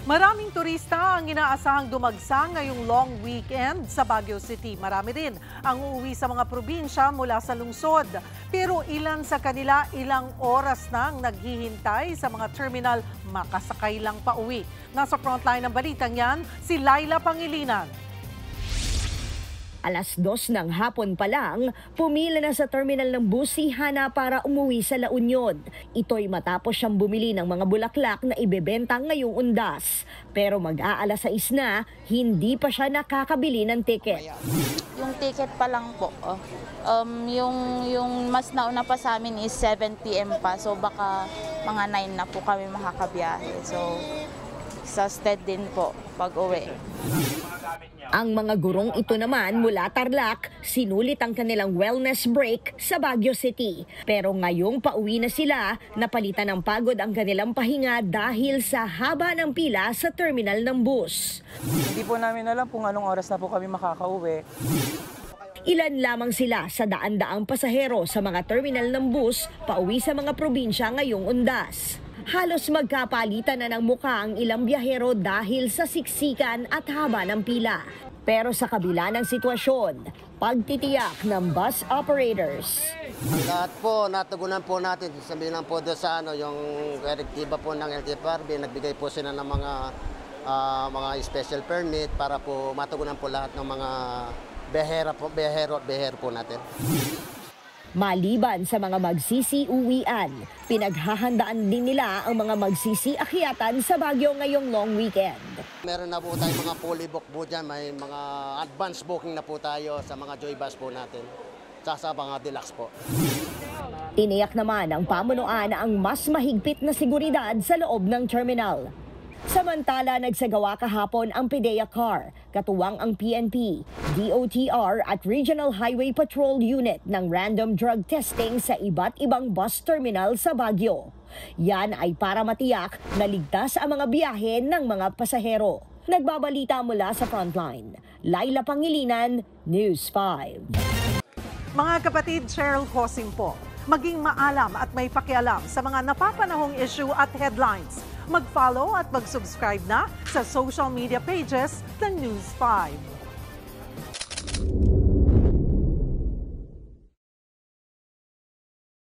Maraming turista ang inaasahang dumagsang ngayong long weekend sa Baguio City. Marami rin ang uuwi sa mga probinsya mula sa lungsod. Pero ilan sa kanila ilang oras nang naghihintay sa mga terminal makasakay lang pauwi. Nasa frontline ng balitang yan, si Laila Pangilinan. Alas 2 ng hapon pa lang, pumila na sa terminal ng bus si Hana para umuwi sa La Union. Ito'y matapos siyang bumili ng mga bulaklak na ibebenta ngayong Undas. Pero mag-aalas 6 na, hindi pa siya nakakabili ng ticket. Yung ticket pa lang po, yung mas nauna pa sa amin is 7 PM pa. So baka mga 9 na po kami makakabiyahe. So exhausted din po pag-uwi. Ang mga gurong ito naman mula Tarlac, sinulit ang kanilang wellness break sa Baguio City. Pero ngayong pauwi na sila, napalitan ng pagod ang kanilang pahinga dahil sa haba ng pila sa terminal ng bus. Hindi po namin alam kung anong oras na po kami makakauwi. Ilan lamang sila sa daan-daang pasahero sa mga terminal ng bus pauwi sa mga probinsya ngayong Undas. Halos magkapalitan na ng mukha ang ilang biyahero dahil sa siksikan at haba ng pila. Pero sa kabila ng sitwasyon, pagtitiyak ng bus operators. Lahat po, natugunan po natin. Sabihin lang po doon sa yung direktiba po ng LTFRB, nagbigay po sila ng mga special permit para po matugunan po lahat ng mga biyahero po natin. Maliban sa mga magsisi-uwian, pinaghahandaan din nila ang mga magsisi-akyatan sa Baguio ngayong long weekend. Meron na po tayong mga fully book po dyan, may mga advance booking na po tayo sa mga joy bus po natin, sa mga deluxe po. Tiniyak naman ng pamunuan ang mas mahigpit na seguridad sa loob ng terminal. Samantala, nagsagawa kahapon ang PIDEA CAR, katuwang ang PNP, DOTR at Regional Highway Patrol Unit ng random drug testing sa iba't ibang bus terminal sa Baguio. Yan ay para matiyak na ligtas ang mga biyahe ng mga pasahero. Nagbabalita mula sa Frontline, Laila Pangilinan, News 5. Mga kapatid, Cheryl Hosing po. Maging maalam at may pakialam sa mga napapanahong issue at headlines. Mag-follow at mag-subscribe na sa social media pages ng News 5.